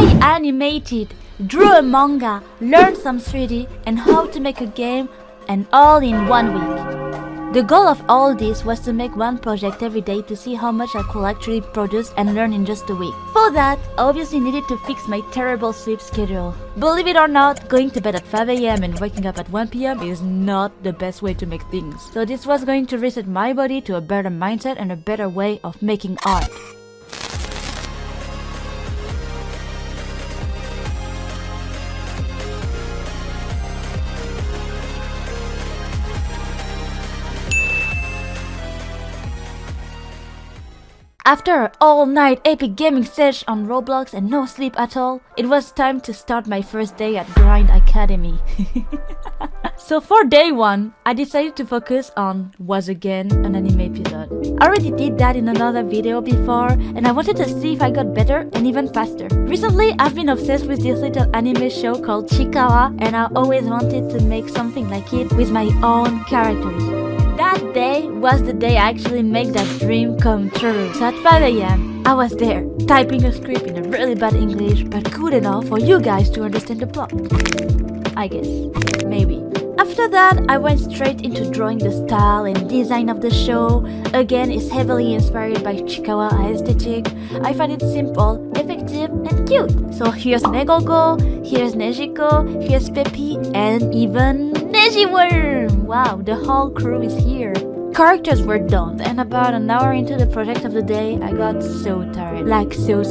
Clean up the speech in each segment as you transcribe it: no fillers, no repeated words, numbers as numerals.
I animated, drew a manga, learned some 3D and how to make a game, and all in 1 week. The goal of all this was to make one project every day to see how much I could actually produce and learn in just a week. For that, I obviously needed to fix my terrible sleep schedule. Believe it or not, going to bed at 5 AM and waking up at 1 PM is not the best way to make things. So this was going to reset my body to a better mindset and a better way of making art. After an all-night epic gaming session on Roblox and no sleep at all, it was time to start my first day at Grind Academy. So for day 1, I decided to focus on Was Again, an anime episode. I already did that in another video before, and I wanted to see if I got better and even faster. Recently, I've been obsessed with this little anime show called Chikawa, and I always wanted to make something like it with my own characters. That day was the day I actually made that dream come true. So at 5 AM, I was there, typing a script in a really bad English, but good enough for you guys to understand the plot. I guess. Maybe. After that, I went straight into drawing the style and design of the show. Again, it's heavily inspired by Chikawa aesthetic. I find it simple, effective, and cute. So here's Negogo, here's Nejiko, here's Peppy, and even Nejiworm! Wow, the whole crew is here. Characters were done, and about an hour into the project of the day, I got so tired. Like so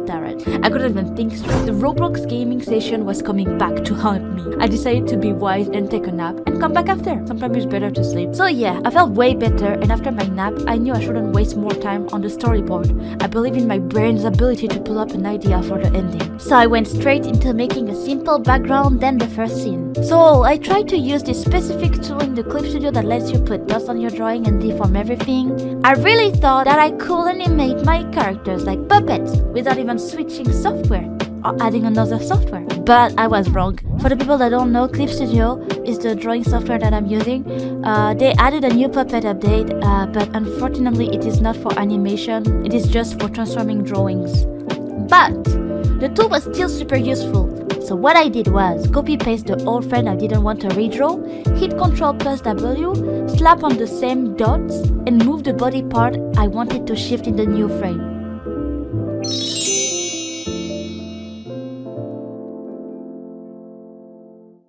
tired. I couldn't even think straight. The Roblox gaming session was coming back to haunt me. I decided to be wise and take a nap and come back after. Sometimes it's better to sleep. So yeah, I felt way better, and after my nap, I knew I shouldn't waste more time on the storyboard. I believe in my brain's ability to pull up an idea for the ending. So I went straight into making a simple background, then the first scene. So I tried to use this specific tool in the Clip Studio that lets you put dots on your drawing and deform everything. I really thought that I could animate my characters like puppets without even switching software or adding another software. But I was wrong. For the people that don't know, Clip Studio is the drawing software that I'm using. They added a new puppet update, but unfortunately it is not for animation. It is just for transforming drawings. But the tool was still super useful. So what I did was copy-paste the old frame I didn't want to redraw, hit Ctrl+W, slap on the same dots, and move the body part I wanted to shift in the new frame.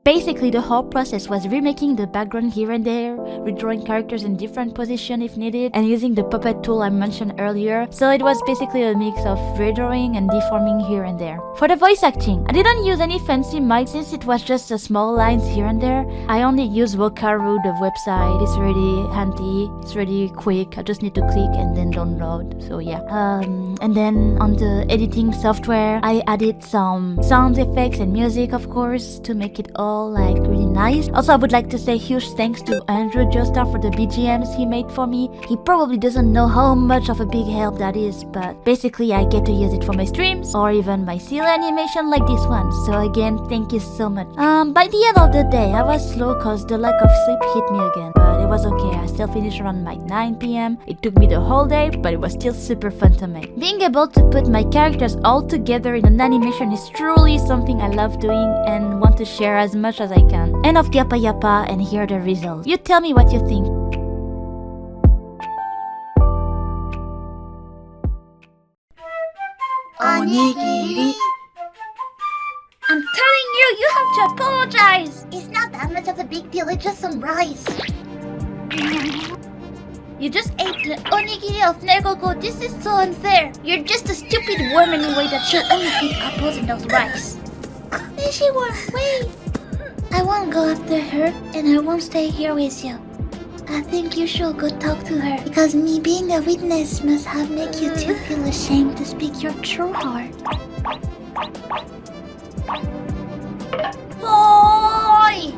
Basically, the whole process was remaking the background here and there, redrawing characters in different positions if needed, and using the puppet tool I mentioned earlier. So it was basically a mix of redrawing and deforming here and there. For the voice acting, I didn't use any fancy mics since it was just a small lines here and there. I only used Vokaru, the website. It's really handy, it's really quick. I just need to click and then download. So yeah. And then on the editing software, I added some sound effects and music, of course, to make it all like really nice. Also, I would like to say huge thanks to Andrew Joestar for the BGMs he made for me. He probably doesn't know how much of a big help that is, but basically I get to use it for my streams or even my silly animation like this one. So again, thank you so much. By the end of the day, I was slow cause the lack of sleep hit me again, but it was okay. I still finished around like 9 PM. It took me the whole day, but it was still super fun to make. Being able to put my characters all together in an animation is truly something I love doing and want to share as much as I can. End of Yappa Yappa and here are the results. You tell me what you think. Onigiri. I'm telling you, you have to apologize. It's not that much of a big deal, it's just some rice. You just ate the onigiri of Negogo. This is so unfair. You're just a stupid worm anyway that should only eat apples and those rice. Nejiworm, wait. I won't go after her and I won't stay here with you. I think you should go talk to her because me being a witness must have make you two feel ashamed to speak your true heart. Oi!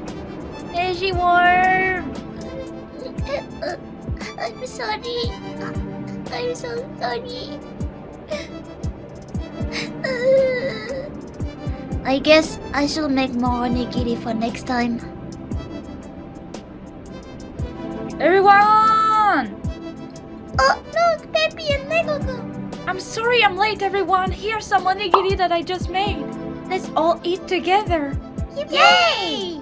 Nejiworm! I'm sorry. I'm so sorry. I guess I should make more onigiri for next time. Everyone! Oh, look, Peppy and Negogo. I'm so Sorry I'm late, everyone. Here's some onigiri that I just made. Let's all eat together. Yay!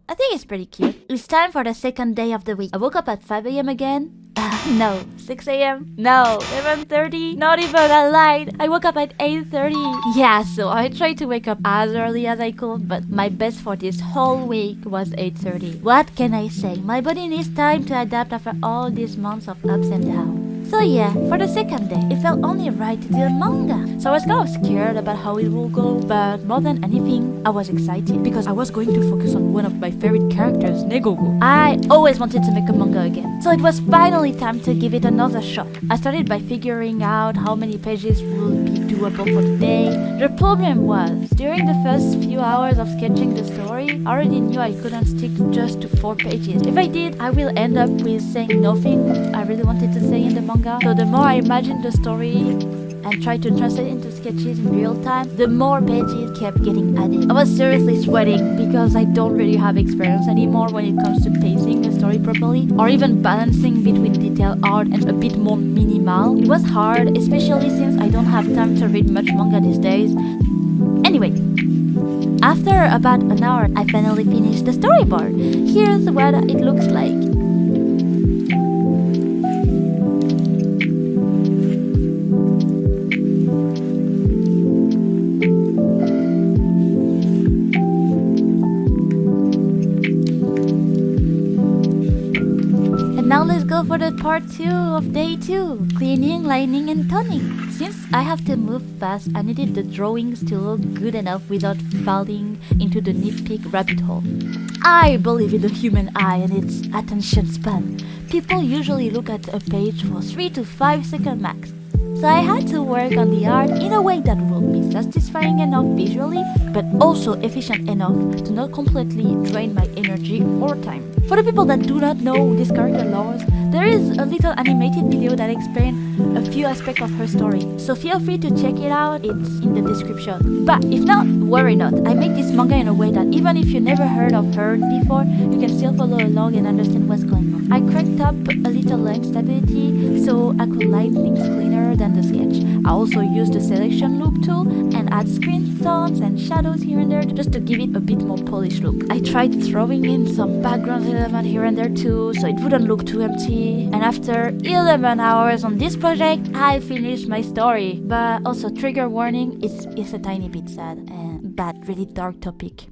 I think it's pretty cute. It's time for the second day of the week. I woke up at 5 a.m. again. No. 6 a.m. No. 11:30. Not even, I lied. I woke up at 8:30. Yeah, so I tried to wake up as early as I could, but my best for this whole week was 8:30. What can I say? My body needs time to adapt after all these months of ups and downs. So yeah, for the second day, it felt only right to do a manga. So I was kind of scared about how it will go, but more than anything, I was excited because I was going to focus on one of my favorite characters, Negogo. I always wanted to make a manga again, so it was finally time to give it another shot. I started by figuring out how many pages would be doable for the day. The problem was, during the first few hours of sketching the story, I already knew I couldn't stick just to 4 pages. If I did, I will end up with saying nothing I really wanted to say in the manga. So the more I imagined the story and tried to translate into sketches in real time, the more pages kept getting added. I was seriously sweating because I don't really have experience anymore when it comes to pacing a story properly, or even balancing between detailed art and a bit more minimal. It was hard, especially since I don't have time to read much manga these days. Anyway, after about an hour, I finally finished the storyboard. Here's what it looks like. Now let's go for the part 2 of day 2, cleaning, lining and toning. Since I have to move fast, I needed the drawings to look good enough without falling into the nitpick rabbit hole. I believe in the human eye and its attention span. People usually look at a page for 3 to 5 seconds max. So I had to work on the art in a way that would be satisfying enough visually, but also efficient enough to not completely drain my energy or time. For the people that do not know these character laws, there is a little animated video that explains a few aspects of her story, so feel free to check it out, it's in the description. But if not, worry not, I make this manga in a way that even if you never heard of her before, you can still follow along and understand what's going on. I cranked up a little lens stability so I could line things cleaner than the sketch. I also used the selection loop tool and add screen tones and shadows here and there just to give it a bit more polished look. I tried throwing in some background element here and there too so it wouldn't look too empty. And after 11 hours on this project, I finished my story. But also trigger warning, it's a tiny bit sad and bad, really dark topic.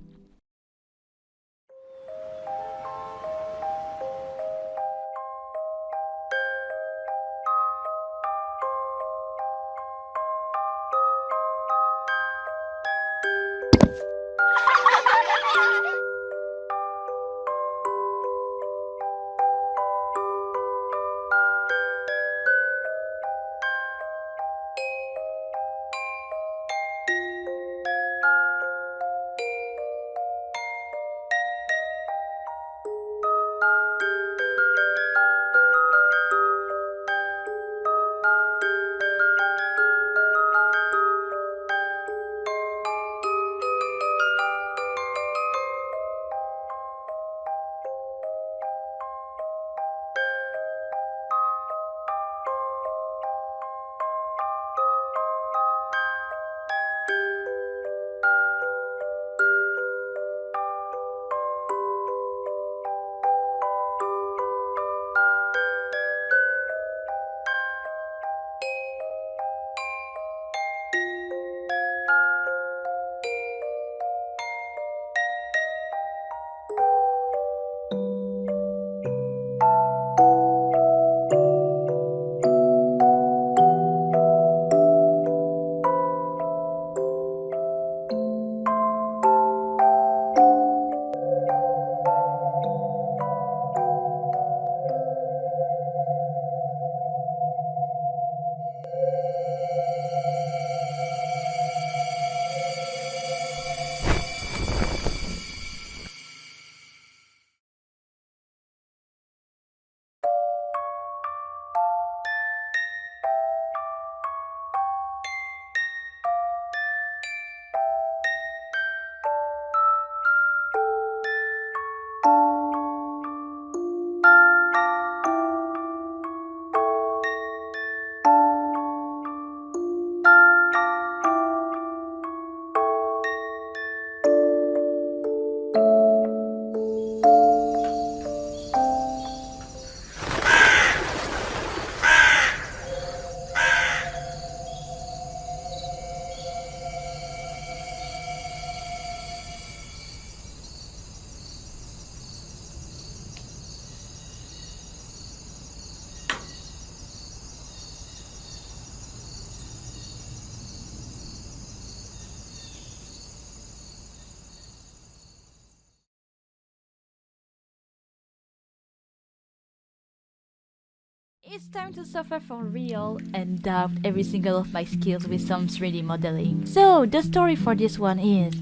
it's time to suffer for real and doubt every single of my skills with some 3D modeling. So, the story for this one is,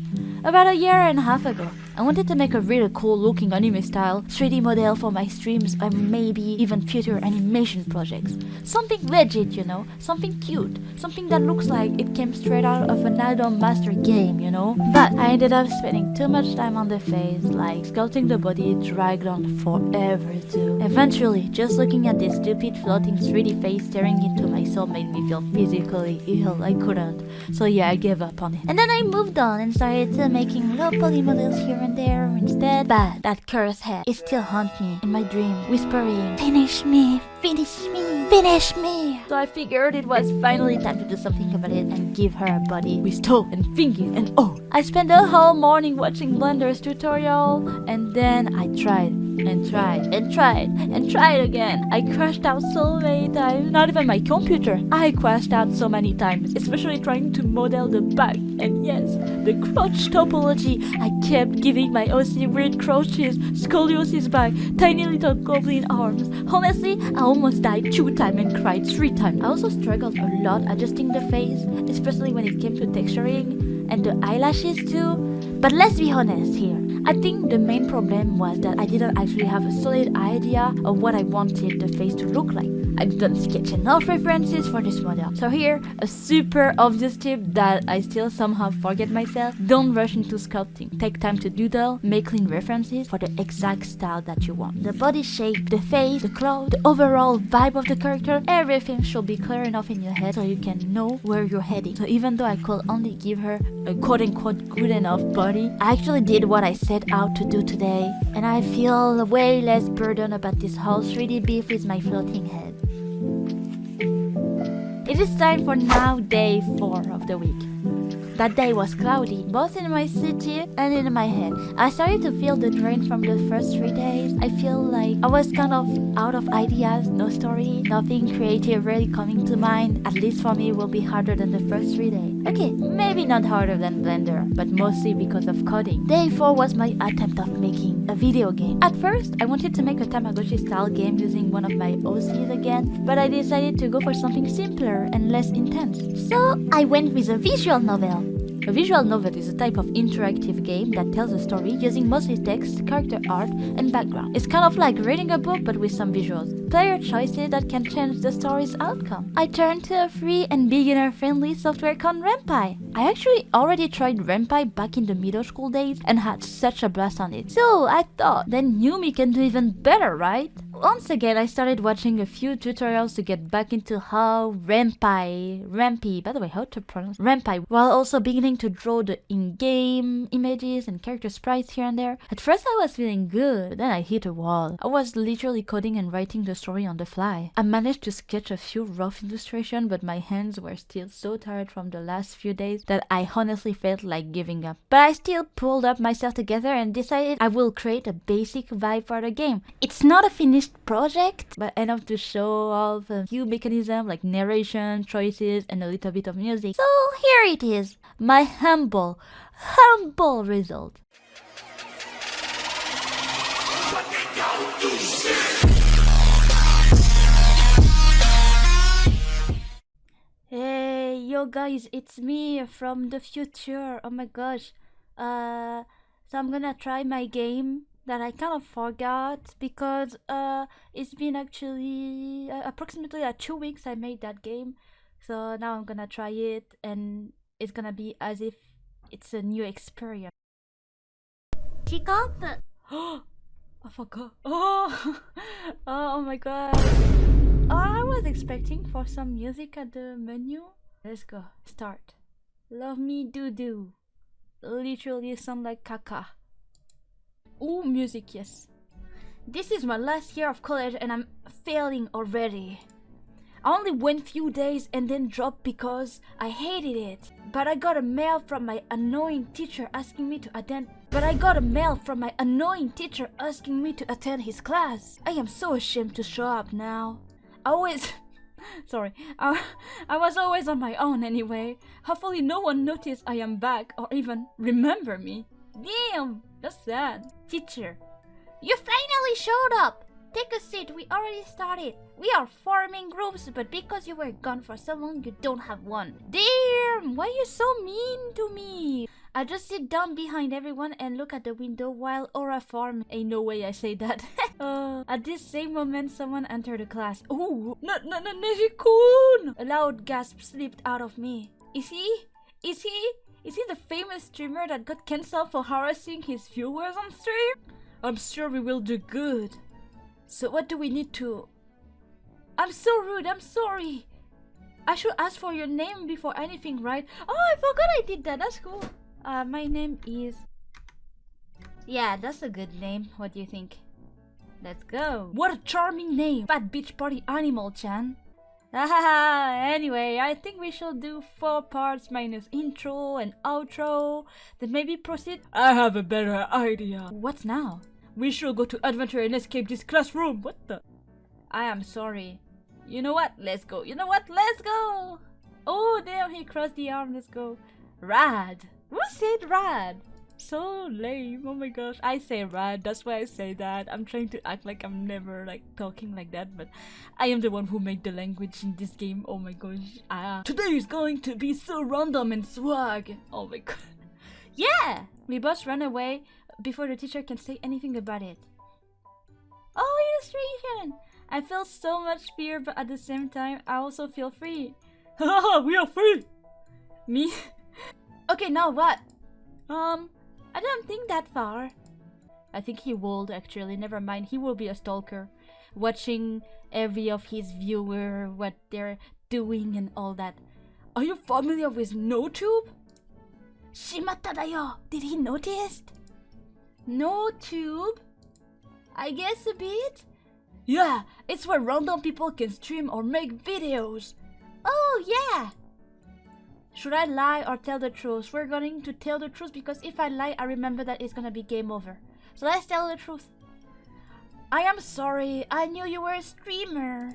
about a year and a half ago, I wanted to make a really cool looking anime style 3D model for my streams and maybe even future animation projects. Something legit, you know, something cute, something that looks like it came straight out of an Idol Master game, you know. But I ended up spending too much time on the face, like sculpting the body dragged on forever too. Eventually, just looking at this stupid floating 3D face staring into my soul made me feel physically ill. I couldn't. So yeah, I gave up on it. And then I moved on and started making low poly models here and there instead. But that cursed head, it still haunts me in my dream, whispering, "Finish me, finish me, finish me." So I figured it was finally time to do something about it and give her a body with toe and finger and all. I spent the whole morning watching Blender's tutorial, and then I tried and tried and tried and tried again. I crashed out so many times. Not even my computer. I crashed out so many times, especially trying to model the back. And yes, the crotch topology. I kept giving my OC weird crotches, scoliosis back, tiny little goblin arms. Honestly, I almost died 2 times and cried 3 times. I also struggled a lot adjusting the face, especially when it came to texturing and the eyelashes too. But let's be honest here. I think the main problem was that I didn't actually have a solid idea of what I wanted the face to look like. I didn't sketch enough references for this model. So here, a super obvious tip that I still somehow forget myself. Don't rush into sculpting. Take time to doodle, make clean references for the exact style that you want. The body shape, the face, the clothes, the overall vibe of the character, everything should be clear enough in your head so you can know where you're heading. So even though I could only give her a quote-unquote good enough body, I actually did what I set out to do today. And I feel way less burdened about this whole 3D beef with my floating head. It is time for now day 4 of the week. That day was cloudy, both in my city and in my head. I started to feel the drain from the first 3 days. I feel like I was kind of out of ideas, no story, nothing creative really coming to mind. At least for me, it will be harder than the first 3 days. Okay, maybe not harder than Blender, but mostly because of coding. Day 4 was my attempt of making a video game. At first, I wanted to make a Tamagotchi style game using one of my OCs again, but I decided to go for something simpler and less intense. So I went with a visual novel. A visual novel is a type of interactive game that tells a story using mostly text, character art, and background. It's kind of like reading a book but with some visuals. Player choices that can change the story's outcome. I turned to a free and beginner-friendly software called Ren'Py. I actually already tried Ren'Py back in the middle school days and had such a blast on it. So I thought, then Yumi can do even better, right? Once again, I started watching a few tutorials to get back into how Ren'Py, by the way, how to pronounce Ren'Py, while also beginning to draw the in-game images and character sprites here and there. At first I was feeling good, but then I hit a wall. I was literally coding and writing the story on the fly. I managed to sketch a few rough illustrations, but my hands were still so tired from the last few days that I honestly felt like giving up. But I still pulled up myself together and decided I will create a basic vibe for the game. It's not a finished project, but enough to show off a few mechanisms like narration, choices, and a little bit of music. So here it is, my humble result. Hey, yo guys, it's me from the future. Oh my gosh. So I'm gonna try my game that I kind of forgot because it's been actually approximately 2 weeks I made that game. So now I'm gonna try it and it's gonna be as if it's a new experience. Oh, I forgot. Oh my god. I was expecting for some music at the menu. Let's go. Start. Love me do. Literally sound like caca. Ooh, music, yes. This is my last year of college and I'm failing already. I only went few days and then dropped because I hated it. But I got a mail from my annoying teacher asking me to attend his class. I am so ashamed to show up now. I was always on my own anyway. Hopefully no one noticed I am back or even remember me. Damn, that's sad. Teacher, you finally showed up. take a seat. We already started. We are forming groups, but because you were gone for so long, you don't have one. Damn, why are you so mean to me? I just sit down behind everyone and look at the window while aura form. Ain't no way I say that. At this same moment, someone entered the class. Oh, not Neji-kun! A loud gasp slipped out of me. Is he the famous streamer that got cancelled for harassing his viewers on stream? I'm sure we will do good. So what do we need to... I'm so rude, I'm sorry. I should ask for your name before anything, right? Oh, I forgot I did that, that's cool. My name is... Yeah, that's a good name. What do you think? Let's go. What a charming name. Fat Beach Party Animal-chan. Anyway, I think we should do 4 parts minus intro and outro. Then maybe proceed. I have a better idea. What now? We should go to adventure and escape this classroom. What the? I am sorry. You know what? Let's go. You know what? Let's go. Oh, damn, he crossed the arm. Let's go. Rad. Who said rad? So lame. Oh my gosh. I say rad. That's why I say that. I'm trying to act like I'm never like talking like that, but I am the one who made the language in this game. Oh my gosh. Today is going to be so random and swag. Oh my god. Yeah! We both run away before the teacher can say anything about it. Oh, illustration! I feel so much fear, but at the same time, I also feel free. Haha, we are free! Me? Okay, now what? I don't think that far. I think he would actually. Never mind, he will be a stalker, watching every of his viewer, what they're doing and all that. Are you familiar with NoTube? Shimatta da yo. Did he notice? NoTube? I guess a bit. Yeah, it's where random people can stream or make videos. Oh yeah. Should I lie or tell the truth? We're going to tell the truth because if I lie, I remember that it's gonna be game over. So let's tell the truth. I am sorry. I knew you were a streamer.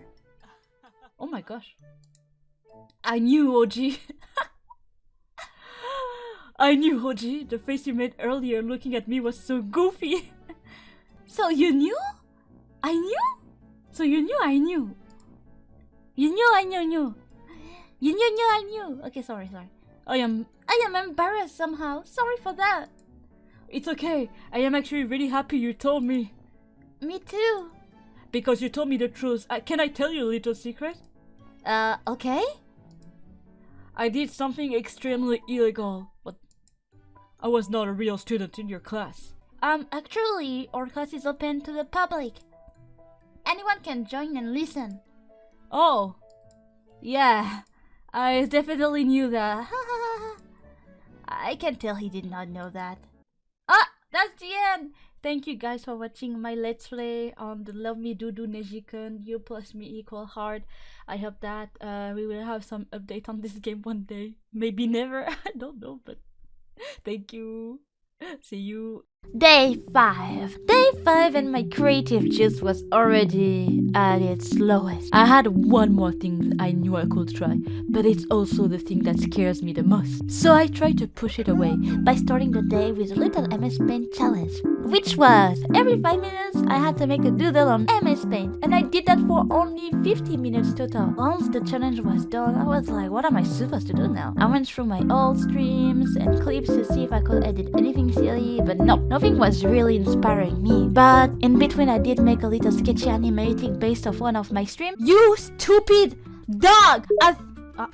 Oh my gosh. I knew, OG. I knew, OG. The face you made earlier looking at me was so goofy. So you knew? I knew? So you knew I knew. You knew I knew. You knew I knew. Okay, sorry. I am embarrassed somehow. Sorry for that. It's okay. I am actually really happy you told me. Me too. Because you told me the truth. Can I tell you a little secret? Okay. I did something extremely illegal, but I was not a real student in your class. Actually, our class is open to the public. Anyone can join and listen. Oh. Yeah. I definitely knew that. I can tell he did not know that. Ah, that's the end. Thank you guys for watching my let's play on the Love Me Doodoo Neji-kun You plus me equal hard. I hope that we will have some update on this game one day. Maybe never. I don't know, but thank you. See you. Day 5. Day 5 and my creative juice was already at its lowest. I had one more thing I knew I could try, but it's also the thing that scares me the most. So I tried to push it away by starting the day with a little MS Paint challenge, which was every 5 minutes I had to make a doodle on MS Paint, and I did that for only 50 minutes total. Once the challenge was done, I was like, what am I supposed to do now? I went through my old streams and clips to see if I could edit anything silly, but no, nothing was really inspiring me. But in between I did make a little sketchy animatic based off one of my streams. You stupid dog!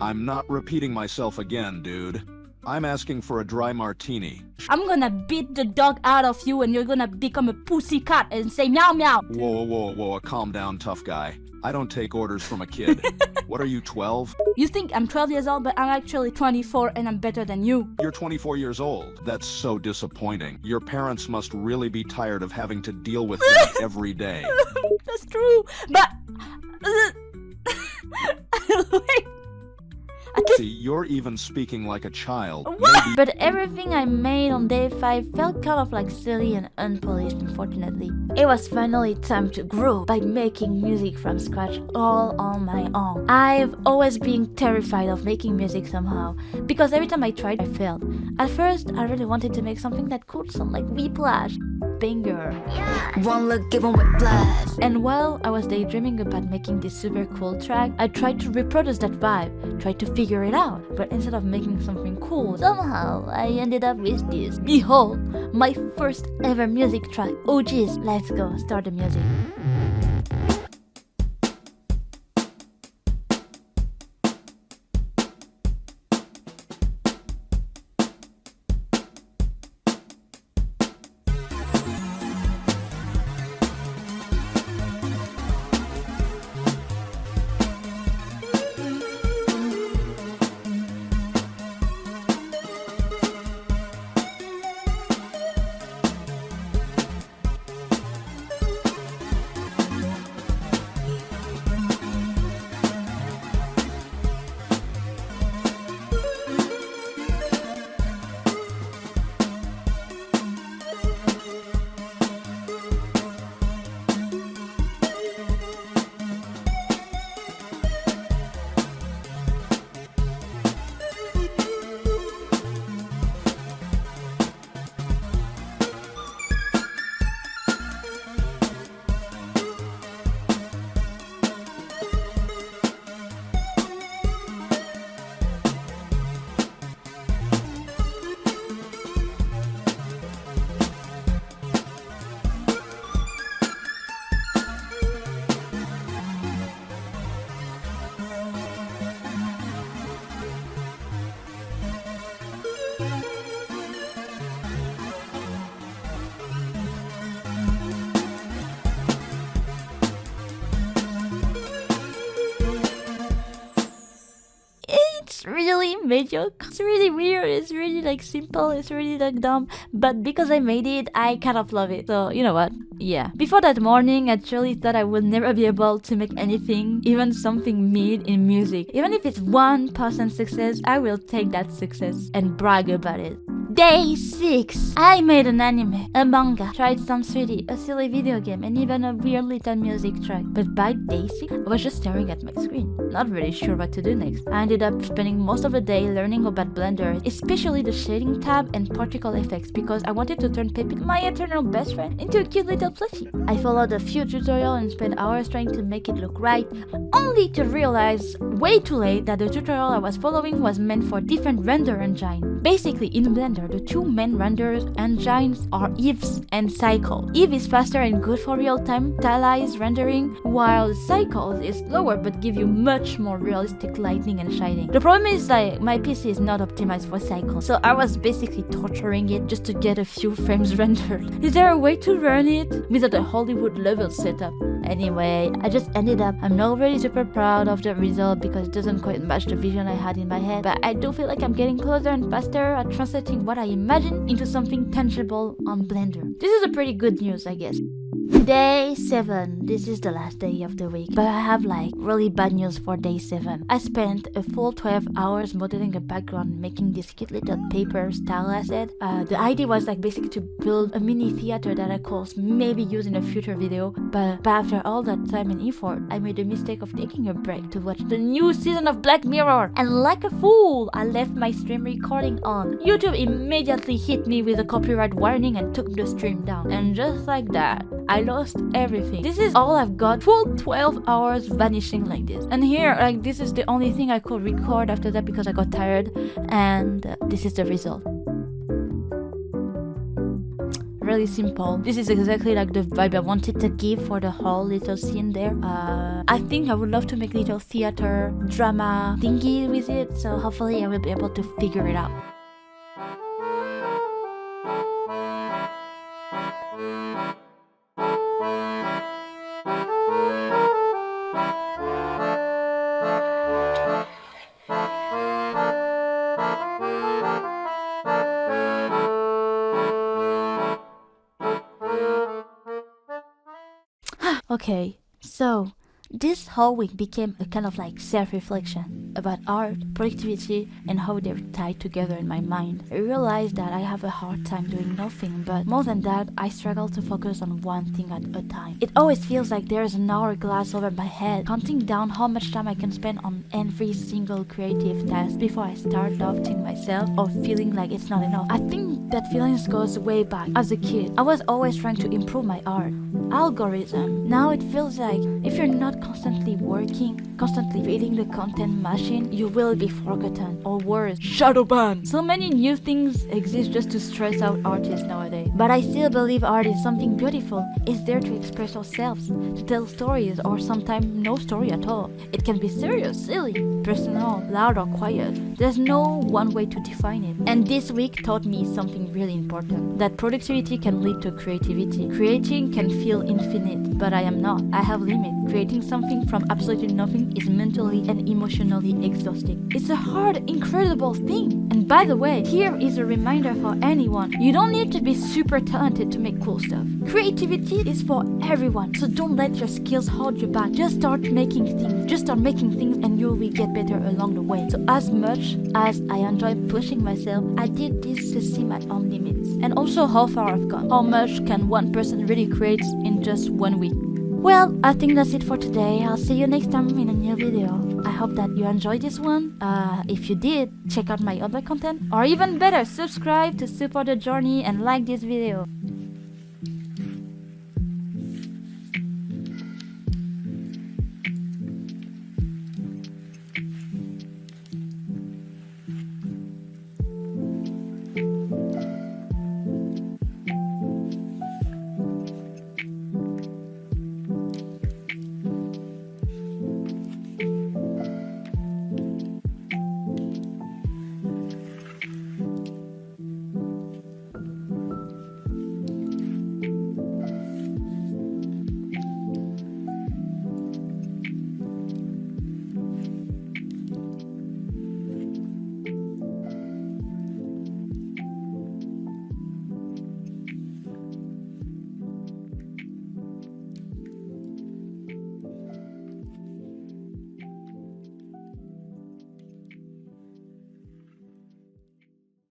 I'm not repeating myself again, dude. I'm asking for a dry martini. I'm gonna beat the dog out of you and you're gonna become a pussycat and say meow meow. Whoa, calm down, tough guy. I don't take orders from a kid. What are you, 12? You think I'm 12 years old, but I'm actually 24 and I'm better than you. You're 24 years old. That's so disappointing. Your parents must really be tired of having to deal with that every day. That's true, but... Wait. See, you're even speaking like a child. What? But everything I made on day 5 felt kind of like silly and unpolished, unfortunately. It was finally time to grow by making music from scratch all on my own. I've always been terrified of making music somehow, because every time I tried, I failed. At first, I really wanted to make something that could sound like Whiplash, banger. One look, give 'em with flash. And while I was daydreaming about making this super cool track, I tried to reproduce that vibe, tried to figure it out. But instead of making something cool, somehow I ended up with this. Behold, my first ever music track. Oh geez, let's go, start the music. It's really mediocre. It's really weird. It's really like simple. It's really like dumb. But because I made it, I kind of love it. So you know what? Yeah. Before that morning, I truly thought I would never be able to make anything, even something mid in music. Even if it's 1% success, I will take that success and brag about it. Day 6. I made an anime, a manga, tried some 3D, a silly video game, and even a weird little music track. But by day 6, I was just staring at my screen, not really sure what to do next. I ended up spending most of the day learning about Blender, especially the shading tab and particle effects, because I wanted to turn Pepe, my eternal best friend, into a cute little plushie. I followed a few tutorials and spent hours trying to make it look right, only to realize way too late that the tutorial I was following was meant for different render engines. Basically, in Blender, the two main renders engines are Eve's and Cycle. Eve is faster and good for real-time stylized rendering, while Cycle is slower but give you much more realistic lighting and shading. The problem is like my PC is not optimized for Cycle, so I was basically torturing it just to get a few frames rendered. Is there a way to run it without a Hollywood level setup? Anyway, I just ended up. I'm not really super proud of the result because it doesn't quite match the vision I had in my head, but I do feel like I'm getting closer and faster at translating what I imagine into something tangible on Blender. This is a pretty good news, I guess. Day 7. This is the last day of the week, but I have like really bad news for day 7. I spent a full 12 hours modeling a background, making this cute little paper style asset. The idea was like basically to build a mini theater that I could maybe use in a future video, but after all that time and effort, I made the mistake of taking a break to watch the new season of Black Mirror, and like a fool, I left my stream recording on. YouTube immediately hit me with a copyright warning and took the stream down, and just like that, I lost everything. This is all I've got. Full 12 hours vanishing like this. And here, like, this is the only thing I could record after that because I got tired, and this is the result. Really simple. This is exactly like the vibe I wanted to give for the whole little scene there. I think I would love to make little theater drama thingy with it, so hopefully I will be able to figure it out. Okay, so this whole week became a kind of like self-reflection. about art, productivity, and how they're tied together in my mind. I realized that I have a hard time doing nothing, but more than that, I struggle to focus on one thing at a time. It always feels like there's an hourglass over my head, counting down how much time I can spend on every single creative task before I start doubting myself or feeling like it's not enough. I think that feeling goes way back. As a kid, I was always trying to improve my art. Algorithm. Now it feels like if you're not constantly working, constantly feeding the content machine, you will be forgotten, or worse, shadow banned. So many new things exist just to stress out artists nowadays. But I still believe art is something beautiful. It's there to express ourselves, to tell stories, or sometimes no story at all. It can be serious, silly, personal, loud or quiet. There's no one way to define it. And this week taught me something really important, that productivity can lead to creativity. Creating can feel infinite, but I am not. I have limits. Creating something from absolutely nothing is mentally and emotionally exhausting. It's a hard, incredible thing. And by the way, here is a reminder for anyone. You don't need to be super talented to make cool stuff. Creativity is for everyone, so don't let your skills hold you back. Just start making things and you will get better along the way. So as much as I enjoy pushing myself, I did this to see my own limits and also how far I've gone. How much can one person really create in just 1 week? Well, I think that's it for today. I'll see you next time in a new video. I hope that you enjoyed this one. If you did, check out my other content. Or even better, subscribe to support the journey and like this video.